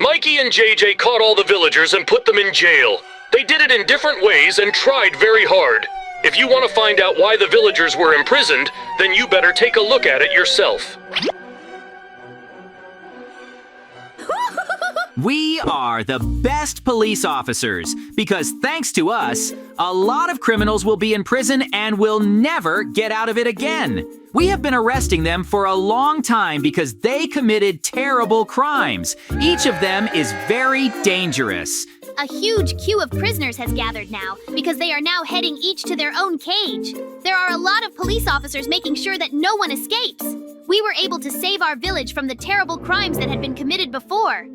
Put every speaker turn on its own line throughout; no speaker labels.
Mikey and JJ caught all the villagers and put them in jail. They did it in different ways and tried very hard. If you want to find out why the villagers were imprisoned, then you better take a look at it yourself.
We are the best police officers because thanks to us, a lot of criminals will be in prison and will never get out of it again. We have been arresting them for a long time because they committed terrible crimes. Each of them is very dangerous.
A huge queue of prisoners has gathered now because they are now heading each to their own cage. There are a lot of police officers making sure that no one escapes. We were able to save our village from the terrible crimes that had been committed before.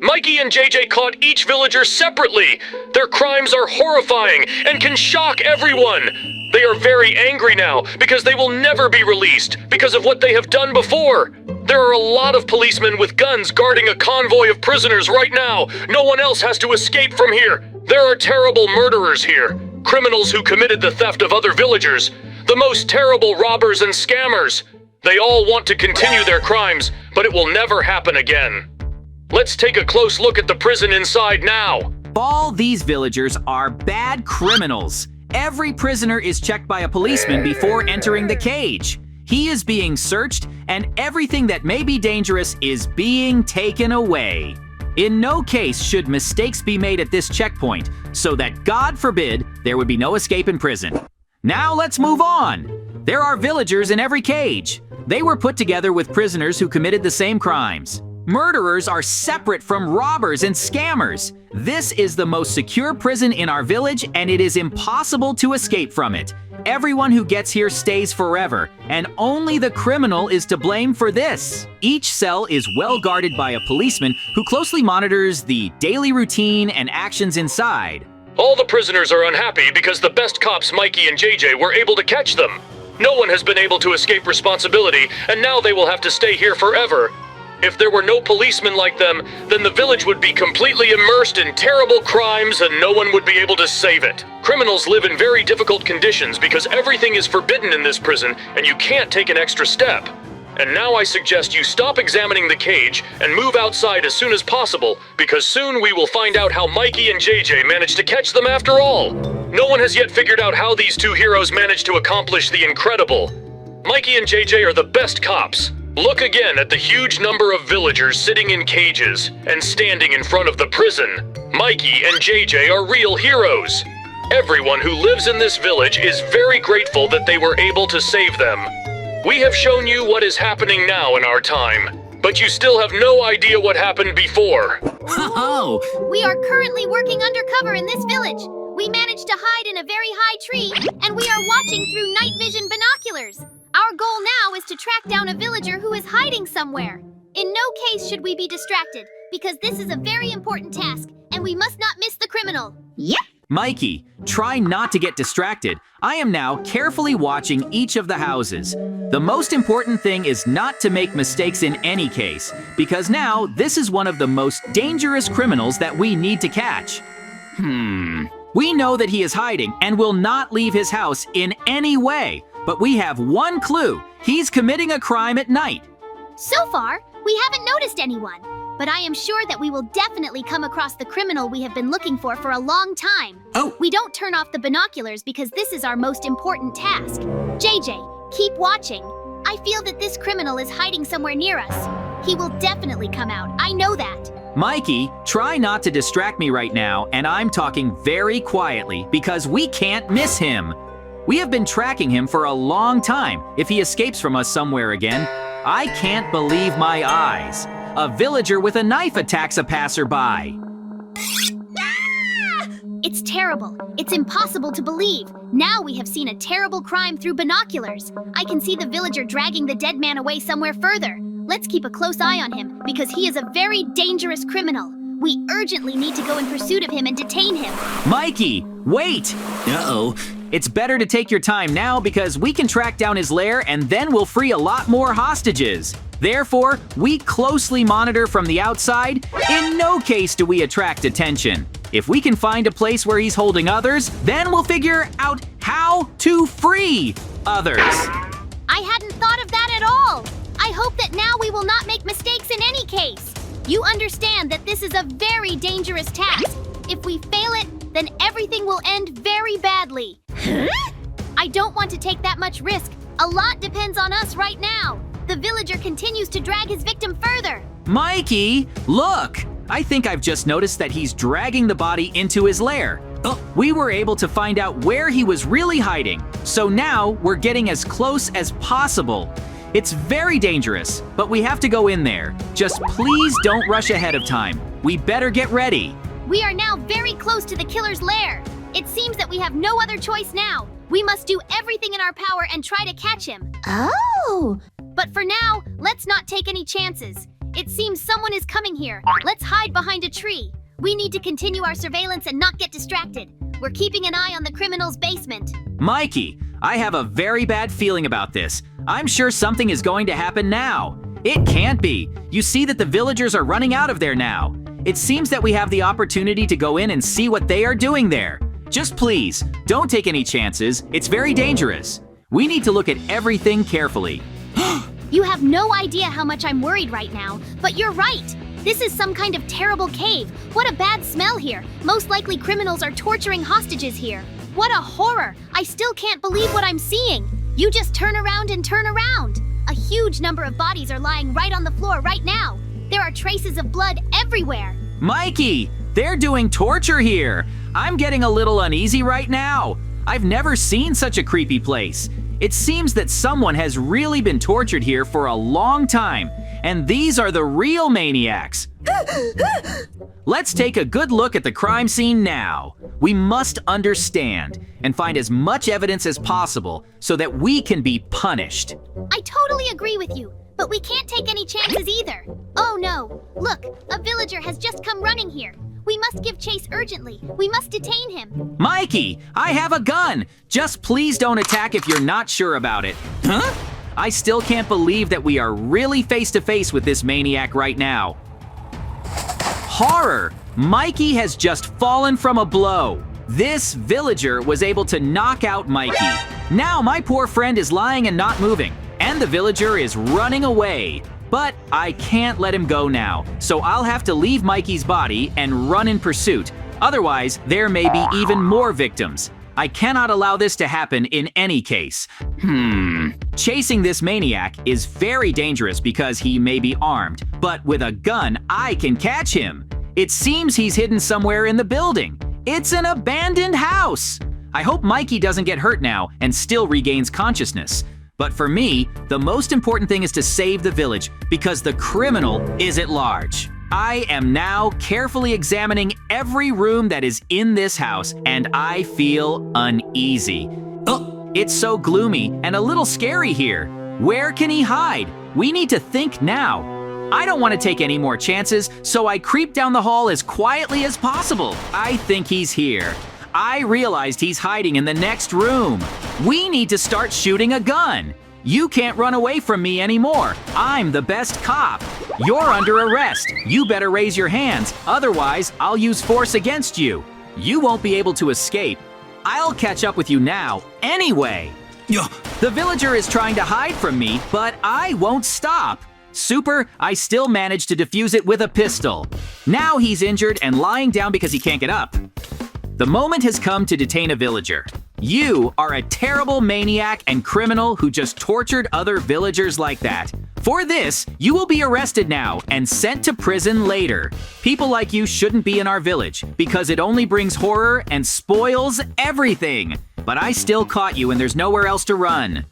Mikey and JJ caught each villager separately. Their crimes are horrifying and can shock everyone. They are very angry now because they will never be released because of what they have done before. There are a lot of policemen with guns guarding a convoy of prisoners right now. No one else has to escape from here. There are terrible murderers here, criminals who committed the theft of other villagers, the most terrible robbers and scammers. They all want to continue their crimes, but it will never happen again. Let's take a close look at the prison inside now.
All these villagers are bad criminals. Every prisoner is checked by a policeman before entering the cage. He is being searched, and everything that may be dangerous is being taken away. In no case should mistakes be made at this checkpoint, so that, God forbid, there would be no escape in prison. Now let's move on. There are villagers in every cage. They were put together with prisoners who committed the same crimes. Murderers are separate from robbers and scammers. This is the most secure prison in our village, and it is impossible to escape from it. Everyone who gets here stays forever, and only the criminal is to blame for this. Each cell is well guarded by a policeman who closely monitors the daily routine and actions inside.
All the prisoners are unhappy because the best cops, Mikey and JJ, were able to catch them. No one has been able to escape responsibility, and now they will have to stay here forever. If there were no policemen like them, then the village would be completely immersed in terrible crimes and no one would be able to save it. Criminals live in very difficult conditions because everything is forbidden in this prison and you can't take an extra step. And now I suggest you stop examining the cage and move outside as soon as possible, because soon we will find out how Mikey and JJ managed to catch them after all. No one has yet figured out how these two heroes managed to accomplish the incredible. Mikey and JJ are the best cops. Look again at the huge number of villagers sitting in cages and standing in front of the prison. Mikey and JJ are real heroes. Everyone who lives in this village is very grateful that they were able to save them. We have shown you what is happening now in our time, but you still have no idea what happened before.
Oh!
We are currently working undercover in this village. We managed to hide in a very high tree, and we are watching through night vision binoculars. Our goal now is to track down a villager who is hiding somewhere. In no case should we be distracted, because this is a very important task, and we must not miss the criminal. Yep.
Mikey, try not to get distracted. I am now carefully watching each of the houses. The most important thing is not to make mistakes in any case, because now this is one of the most dangerous criminals that we need to catch. We know that he is hiding and will not leave his house in any way. But we have one clue. He's committing a crime at night.
So far, we haven't noticed anyone. But I am sure that we will definitely come across the criminal we have been looking for a long time.
Oh!
We don't turn off the binoculars because this is our most important task. JJ, keep watching. I feel that this criminal is hiding somewhere near us. He will definitely come out. I know that.
Mikey, try not to distract me right now, and I'm talking very quietly because we can't miss him. We have been tracking him for a long time. If he escapes from us somewhere again, I can't believe my eyes. A villager with a knife attacks a passerby.
It's terrible. It's impossible to believe. Now we have seen a terrible crime through binoculars. I can see the villager dragging the dead man away somewhere further. Let's keep a close eye on him because he is a very dangerous criminal. We urgently need to go in pursuit of him and detain him.
Mikey, wait! Uh-oh. It's better to take your time now because we can track down his lair and then we'll free a lot more hostages. Therefore, we closely monitor from the outside. In no case do we attract attention. If we can find a place where he's holding others, then we'll figure out how to free others.
I hadn't thought of that at all. I hope that now we will not make mistakes in any case. You understand that this is a very dangerous task. If we fail it, then everything will end very badly. Huh? I don't want to take that much risk. A lot depends on us right now. The villager continues to drag his victim further.
Mikey, look! I think I've just noticed that he's dragging the body into his lair. We were able to find out where he was really hiding, so now we're getting as close as possible. It's very dangerous, but we have to go in there. Just please don't rush ahead of time. We better get ready.
We are now very close to the killer's lair. It seems that we have no other choice now. We must do everything in our power and try to catch him.
Oh!
But for now, let's not take any chances. It seems someone is coming here. Let's hide behind a tree. We need to continue our surveillance and not get distracted. We're keeping an eye on the criminal's basement.
Mikey, I have a very bad feeling about this. I'm sure something is going to happen now. It can't be. You see that the villagers are running out of there now. It seems that we have the opportunity to go in and see what they are doing there. Just please, don't take any chances. It's very dangerous. We need to look at everything carefully.
You have no idea how much I'm worried right now, but you're right. This is some kind of terrible cave. What a bad smell here. Most likely criminals are torturing hostages here. What a horror. I still can't believe what I'm seeing. You just turn around and turn around. A huge number of bodies are lying right on the floor right now. There are traces of blood everywhere.
Mikey, they're doing torture here. I'm getting a little uneasy right now. I've never seen such a creepy place. It seems that someone has really been tortured here for a long time, and these are the real maniacs. Let's take a good look at the crime scene now. We must understand and find as much evidence as possible so that we can be punished.
I totally agree with you, but we can't take any chances either. Oh no, look, a villager has just come running here. We must give chase urgently. We must detain him.
Mikey, I have a gun. Just please don't attack if you're not sure about it. Huh? I still can't believe that we are really face to face with this maniac right now. Horror! Mikey has just fallen from a blow. This villager was able to knock out Mikey. Now my poor friend is lying and not moving, and the villager is running away. But I can't let him go now, so I'll have to leave Mikey's body and run in pursuit. Otherwise, there may be even more victims. I cannot allow this to happen in any case. Chasing this maniac is very dangerous because he may be armed, but with a gun, I can catch him. It seems he's hidden somewhere in the building. It's an abandoned house. I hope Mikey doesn't get hurt now and still regains consciousness. But for me, the most important thing is to save the village because the criminal is at large. I am now carefully examining every room that is in this house, and I feel uneasy. Oh, it's so gloomy and a little scary here. Where can he hide? We need to think now. I don't want to take any more chances, so I creep down the hall as quietly as possible. I think he's here. I realized he's hiding in the next room. We need to start shooting a gun. You can't run away from me anymore. I'm the best cop. You're under arrest. You better raise your hands, otherwise I'll use force against you. You won't be able to escape. I'll catch up with you now anyway. The villager is trying to hide from me, but I won't stop. Super, I still managed to defuse it with a pistol. Now he's injured and lying down because he can't get up. The moment has come to detain a villager. You are a terrible maniac and criminal who just tortured other villagers like that. For this, you will be arrested now and sent to prison later. People like you shouldn't be in our village because it only brings horror and spoils everything. But I still caught you and there's nowhere else to run.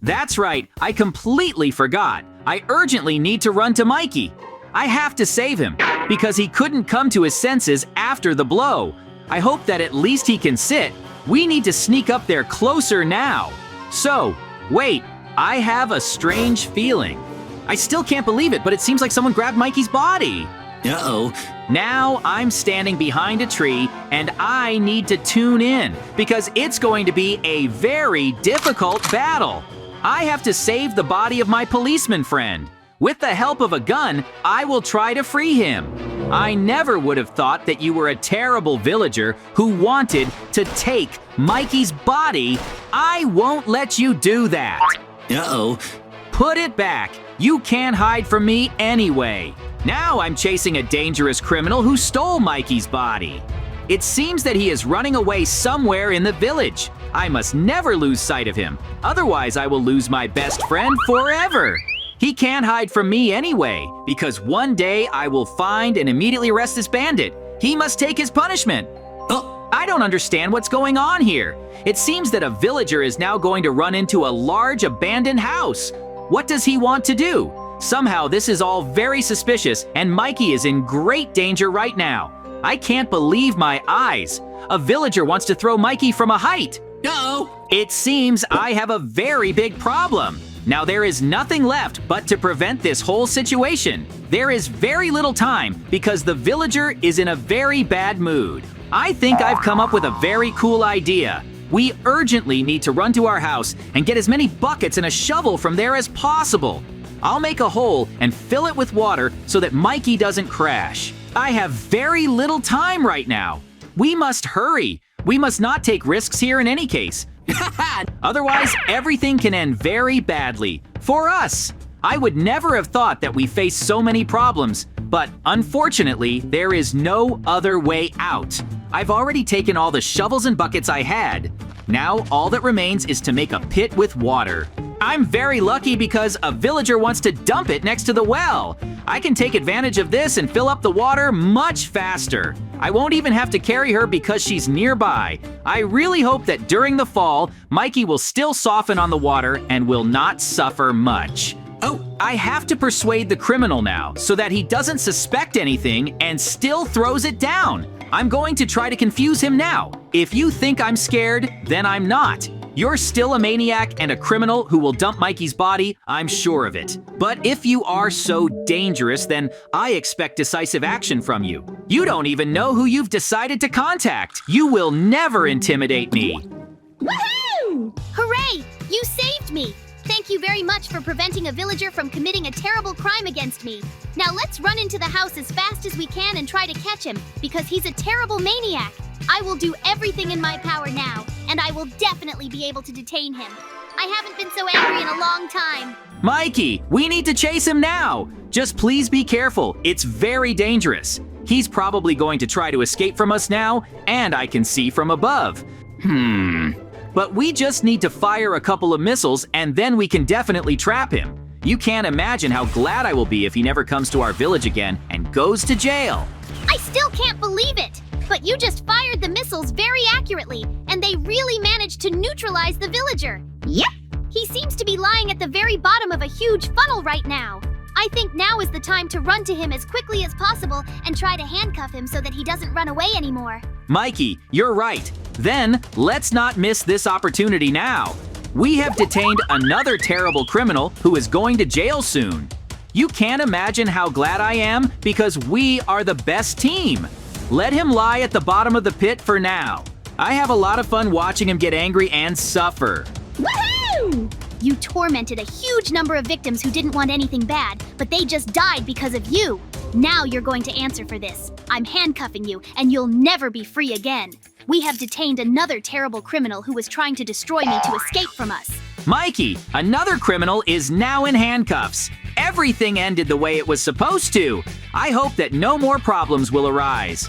That's right, I completely forgot. I urgently need to run to Mikey. I have to save him because he couldn't come to his senses after the blow. I hope that at least he can sit. We need to sneak up there closer now. So, wait, I have a strange feeling. I still can't believe it, but it seems like someone grabbed Mikey's body. Uh-oh. Now I'm standing behind a tree and I need to tune in because it's going to be a very difficult battle. I have to save the body of my policeman friend. With the help of a gun, I will try to free him. I never would have thought that you were a terrible villager who wanted to take Mikey's body. I won't let you do that. Uh-oh. Put it back. You can't hide from me anyway. Now I'm chasing a dangerous criminal who stole Mikey's body. It seems that he is running away somewhere in the village. I must never lose sight of him. Otherwise, I will lose my best friend forever. He can't hide from me anyway, because one day I will find and immediately arrest this bandit. He must take his punishment. I don't understand what's going on here. It seems that a villager is now going to run into a large abandoned house. What does he want to do? Somehow this is all very suspicious, and Mikey is in great danger right now. I can't believe my eyes. A villager wants to throw Mikey from a height. Uh-oh. It seems I have a very big problem. Now there is nothing left but to prevent this whole situation. There is very little time because the villager is in a very bad mood. I think I've come up with a very cool idea. We urgently need to run to our house and get as many buckets and a shovel from there as possible. I'll make a hole and fill it with water so that Mikey doesn't crash. I have very little time right now. We must hurry. We must not take risks here in any case. Otherwise, everything can end very badly. For us. I would never have thought that we face so many problems, but unfortunately, there is no other way out. I've already taken all the shovels and buckets I had. Now, all that remains is to make a pit with water. I'm very lucky because a villager wants to dump it next to the well. I can take advantage of this and fill up the water much faster. I won't even have to carry her because she's nearby. I really hope that during the fall, Mikey will still soften on the water and will not suffer much. Oh, I have to persuade the criminal now so that he doesn't suspect anything and still throws it down. I'm going to try to confuse him now. If you think I'm scared, then I'm not. You're still a maniac and a criminal who will dump Mikey's body, I'm sure of it. But if you are so dangerous, then I expect decisive action from you. You don't even know who you've decided to contact. You will never intimidate me.
Woohoo! Hooray! You saved me! Thank you very much for preventing a villager from committing a terrible crime against me. Now let's run into the house as fast as we can and try to catch him, because he's a terrible maniac. I will do everything in my power now, and I will definitely be able to detain him. I haven't been so angry in a long time.
Mikey, we need to chase him now. Just please be careful. It's very dangerous. He's probably going to try to escape from us now, and I can see from above. But we just need to fire a couple of missiles, and then we can definitely trap him. You can't imagine how glad I will be if he never comes to our village again and goes to jail.
I still can't believe it! But you just fired the missiles very accurately, and they really managed to neutralize the villager. Yep! He seems to be lying at the very bottom of a huge funnel right now. I think now is the time to run to him as quickly as possible and try to handcuff him so that he doesn't run away anymore.
Mikey, you're right. Then, let's not miss this opportunity now. We have detained another terrible criminal who is going to jail soon. You can't imagine how glad I am because we are the best team. Let him lie at the bottom of the pit for now. I have a lot of fun watching him get angry and suffer.
Woohoo! You tormented a huge number of victims who didn't want anything bad, but they just died because of you. Now you're going to answer for this. I'm handcuffing you, and you'll never be free again. We have detained another terrible criminal who was trying to destroy me to escape from us.
Mikey, another criminal is now in handcuffs. Everything ended the way it was supposed to. I hope that no more problems will arise.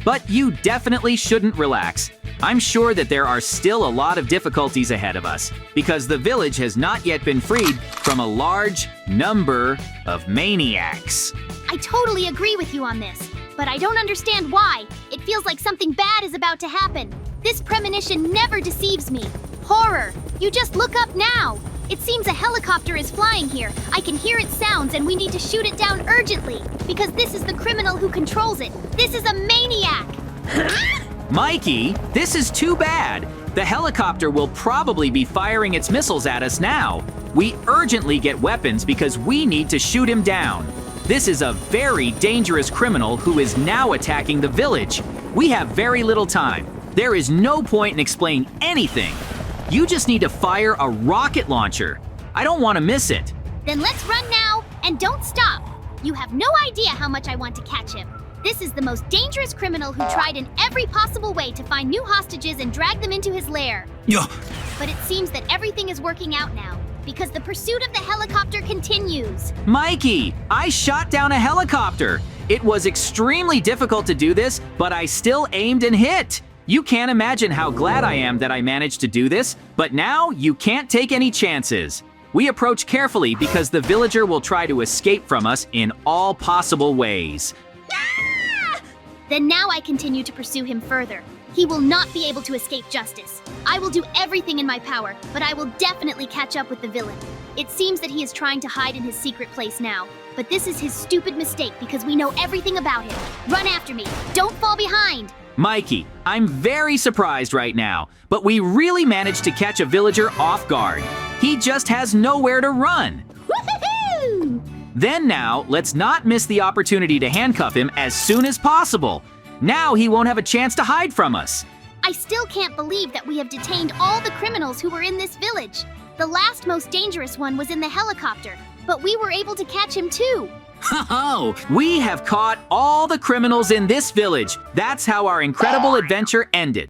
But you definitely shouldn't relax. I'm sure that there are still a lot of difficulties ahead of us because the village has not yet been freed from a large number of maniacs.
I totally agree with you on this, but I don't understand why. It feels like something bad is about to happen. This premonition never deceives me. Horror! You just look up now. It seems a helicopter is flying here. I can hear its sounds and we need to shoot it down urgently because this is the criminal who controls it. This is a maniac!
Mikey, this is too bad. The helicopter will probably be firing its missiles at us now. We urgently get weapons because we need to shoot him down. This is a very dangerous criminal who is now attacking the village. We have very little time. There is no point in explaining anything. You just need to fire a rocket launcher. I don't want to miss it.
Then let's run now and don't stop. You have no idea how much I want to catch him. This is the most dangerous criminal who tried in every possible way to find new hostages and drag them into his lair.
Yeah.
But it seems that everything is working out now. because the pursuit of the helicopter continues.
Mikey, I shot down a helicopter. It was extremely difficult to do this, but I still aimed and hit. You can't imagine how glad I am that I managed to do this, but now you can't take any chances. We approach carefully because the villager will try to escape from us in all possible ways.
Then now I continue to pursue him further. He will not be able to escape justice. I will do everything in my power, but I will definitely catch up with the villain. It seems that he is trying to hide in his secret place now, but this is his stupid mistake because we know everything about him. Run after me. Don't fall behind.
Mikey, I'm very surprised right now, but we really managed to catch a villager off guard. He just has nowhere to run.
Woohoo!
Then now, let's not miss the opportunity to handcuff him as soon as possible. Now he won't have a chance to hide from us.
I still can't believe that we have detained all the criminals who were in this village. The last most dangerous one was in the helicopter, but we were able to catch him too.
Ho-ho! We have caught all the criminals in this village. That's how our incredible adventure ended.